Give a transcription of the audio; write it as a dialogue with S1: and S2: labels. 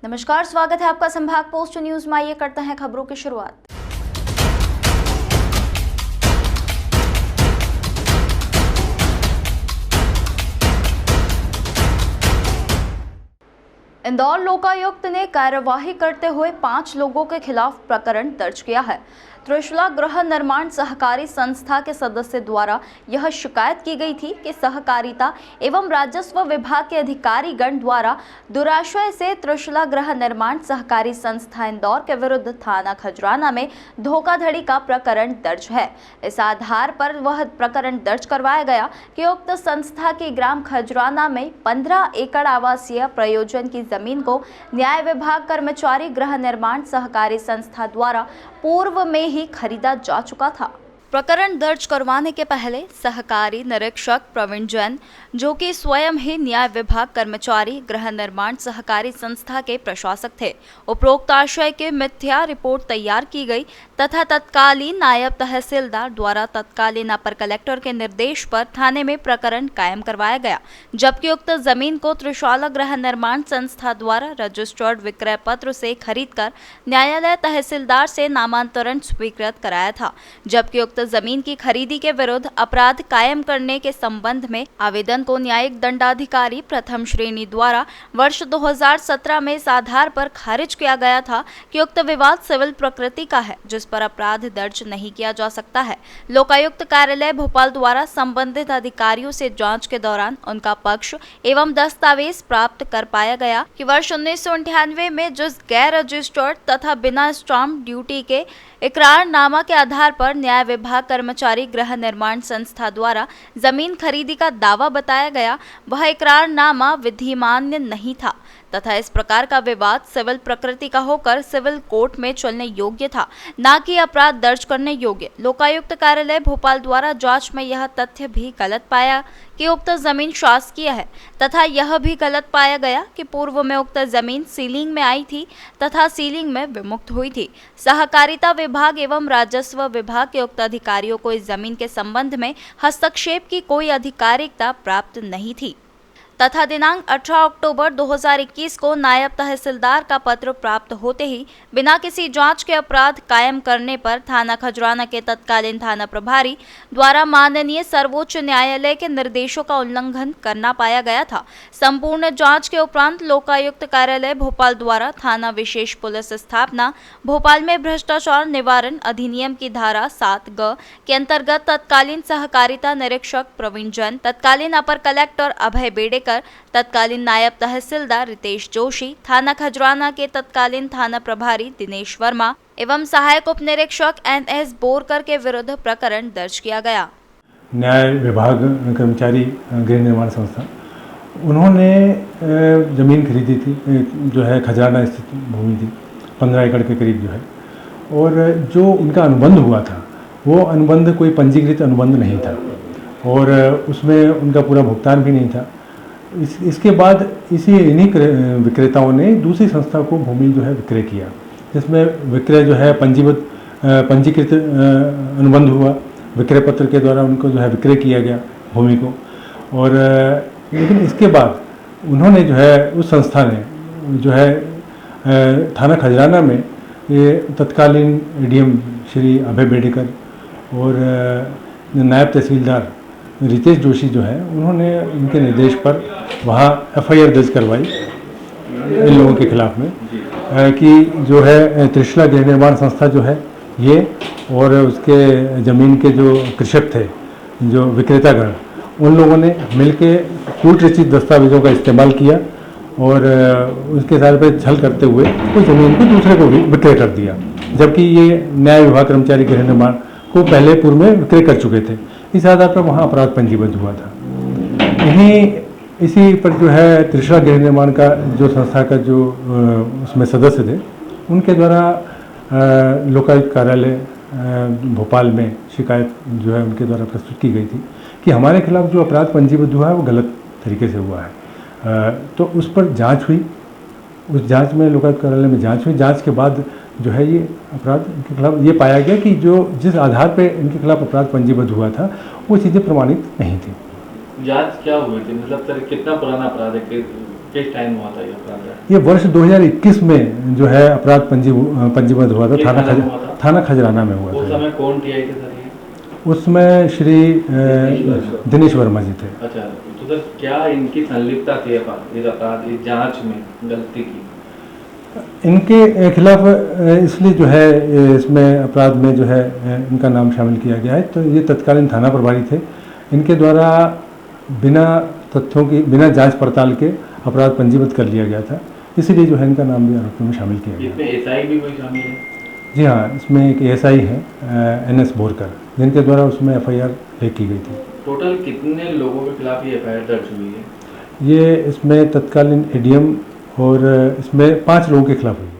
S1: नमस्कार, स्वागत है आपका संभाग पोस्ट न्यूज में। आइए करते हैं खबरों की शुरुआत। इंदौर लोकायुक्त ने कार्यवाही करते हुए 5 लोगों के खिलाफ प्रकरण दर्ज किया है। त्रिशूला गृह निर्माण सहकारी संस्था के सदस्य द्वारा यह शिकायत की गई थी कि सहकारिता एवं राजस्व विभाग के अधिकारी गण द्वारा दुराशय से त्रिशूला गृह निर्माण सहकारी संस्था इंदौर के विरुद्ध थाना खजराना में धोखाधड़ी का प्रकरण दर्ज है। इस आधार पर वह प्रकरण दर्ज करवाया गया कि उक्त संस्था की ग्राम खजराना में 15 एकड़ आवासीय प्रयोजन की जमीन को न्याय विभाग कर्मचारी गृह निर्माण सहकारी संस्था द्वारा पूर्व में ही खरीदा जा चुका था। प्रकरण दर्ज करवाने के पहले सहकारी निरीक्षक प्रवीण जैन, जो कि स्वयं ही न्याय विभाग कर्मचारी गृह निर्माण सहकारी संस्था के प्रशासक थे, उपरोक्त आशय के मिथ्या रिपोर्ट तैयार की गई तथा तत्कालीन नायब तहसीलदार द्वारा तत्कालीन अपर कलेक्टर के निर्देश पर थाने में प्रकरण कायम करवाया गया, जबकि उक्त जमीन को त्रिशूला गृह निर्माण संस्था द्वारा रजिस्टर्ड विक्रय पत्र से खरीदकर न्यायालय तहसीलदार से नामांतरण स्वीकृत कराया था, जबकि उक्त जमीन की खरीदी के विरुद्ध अपराध कायम करने के संबंध में आवेदन को न्यायिक दंडाधिकारी प्रथम श्रेणी द्वारा वर्ष 2017 में इस आधार पर खारिज किया गया था कि उक्त विवाद सिविल प्रकृति का है, जिस पर अपराध दर्ज नहीं किया जा सकता है। लोकायुक्त कार्यालय भोपाल द्वारा संबंधित अधिकारियों से जांच के दौरान उनका पक्ष एवं दस्तावेज प्राप्त कर पाया गया कि वर्ष 1998 में जिस गैर रजिस्टर्ड तथा बिना स्टाम्प ड्यूटी के इकरारनामा के आधार पर न्याय विभाग कर्मचारी गृह निर्माण संस्था द्वारा जमीन खरीदी का दावा बताया गया, वह इकरारनामा विधिमान्य नहीं था तथा इस प्रकार का विवाद सिविल प्रकृति का होकर सिविल कोर्ट में चलने योग्य था, न कि अपराध दर्ज करने योग्य। लोकायुक्त कार्यालय भोपाल द्वारा जांच में यह तथ्य भी गलत पाया कि उक्त जमीन शासकीय है तथा यह भी गलत पाया गया कि पूर्व में उक्त जमीन सीलिंग में आई थी तथा सीलिंग में विमुक्त हुई थी। सहकारिता विभाग एवं राजस्व विभाग के उक्त अधिकारियों को इस जमीन के संबंध में हस्तक्षेप की कोई आधिकारिकता प्राप्त नहीं थी तथा दिनांक 18 अक्टूबर 2021 को नायब तहसीलदार का पत्र प्राप्त होते ही बिना किसी जांच के अपराध कायम करने पर थाना खजराना के तत्कालीन थाना प्रभारी द्वारा माननीय सर्वोच्च न्यायालय के निर्देशों का उल्लंघन करना पाया गया था। संपूर्ण जांच के उपरांत लोकायुक्त कार्यालय भोपाल द्वारा थाना विशेष पुलिस स्थापना भोपाल में भ्रष्टाचार निवारण अधिनियम की धारा 7(ग) के अंतर्गत तत्कालीन सहकारिता निरीक्षक प्रवीण जैन, तत्कालीन अपर कलेक्टर अभय बेड़े, तत्कालीन नायब तहसीलदार रितेश जोशी, थाना खजराना के तत्कालीन थाना प्रभारी दिनेश वर्मा एवं सहायक उप निरीक्षक NS बोरकर के विरुद्ध प्रकरण दर्ज किया गया।
S2: न्याय विभाग कर्मचारी गृह निर्माण संस्था, उन्होंने ज़मीन खरीदी थी, जो है खजराना स्थित भूमि थी, 15 एकड़ के करीब जो है, और जो उनका अनुबंध हुआ था वो अनुबंध कोई पंजीकृत अनुबंध नहीं था और उसमें उनका पूरा भुगतान भी नहीं था। इसके बाद इन्हीं विक्रेताओं ने दूसरी संस्था को भूमि जो है विक्रय किया, जिसमें विक्रय जो है पंजीकृत अनुबंध हुआ, विक्रय पत्र के द्वारा उनको जो है विक्रय किया गया भूमि को। और लेकिन इसके बाद उन्होंने जो है उस संस्था ने जो है थाना खजराना में ये तत्कालीन ADM श्री अभय बेड़ेकर और नायब तहसीलदार रितेश जोशी जो है, उन्होंने उनके निर्देश पर वहाँ FIR दर्ज करवाई इन लोगों के खिलाफ में कि जो है त्रिशूला गृह निर्माण संस्था जो है ये और उसके ज़मीन के जो कृषक थे, जो विक्रेतागण, उन लोगों ने मिलके कूट रचित दस्तावेज़ों का इस्तेमाल किया और उसके साथ पे छल करते हुए उस ज़मीन को दूसरे को भी विक्रय कर दिया, जबकि ये न्याय विभाग कर्मचारी गृह निर्माण को पहले पूर्व में विक्रय कर चुके थे। इस आधार पर वहाँ अपराध पंजीबद्ध हुआ था। इसी पर जो है त्रिशूला गृह निर्माण का जो संस्था का जो उसमें सदस्य थे, उनके द्वारा लोकायुक्त कार्यालय भोपाल में शिकायत जो है उनके द्वारा प्रस्तुत की गई थी कि हमारे खिलाफ जो अपराध पंजीबद्ध हुआ है वो गलत तरीके से हुआ है। तो उस पर जांच हुई, उस जांच में लोकायुक्त कार्यालय में जांच हुई। जांच के बाद जो है ये अपराध इनके खिलाफ ये पाया गया कि जो जिस आधार पे इनके खिलाफ अपराध पंजीबद्ध हुआ था वो चीज़ें प्रमाणित नहीं थी।
S3: जांच क्या हुई थी, मतलब सर कितना पुराना अपराध है, किस टाइम हुआ था ये अपराध?
S2: ये वर्ष 2021 में जो है अपराध पंजीबद्ध हुआ था,
S3: किस थाना में हुआ था?
S2: थाना खजराना में हुआ
S3: उस
S2: था।
S3: समय कौन टीआई थे सर ये?
S2: उसमें श्री दिनेश वर्मा जी थे।
S3: अच्छा, तो सर क्या इनकी संलिप्तता थी इस अपराध इस जांच में गलती की?
S2: इनके खिलाफ इसलिए जो है इसमें अपराध में जो है इनका नाम शामिल किया गया है। तो ये तत्कालीन थाना प्रभारी थे, इनके द्वारा बिना तथ्यों की, बिना जांच पड़ताल के अपराध पंजीबद्ध कर लिया गया था, इसीलिए जो है इनका नाम भी आरोपियों में शामिल किया गया।
S3: इसमें एसआई भी कोई शामिल है?
S2: जी हाँ, इसमें एक एएसआई है NS बोरकर, जिनके द्वारा उसमें FIR की गई थी।
S3: टोटल कितने लोगों के खिलाफ ये FIR दर्ज हुई है?
S2: ये इसमें तत्कालीन ADM और इसमें 5 लोगों के खिलाफ हुई है।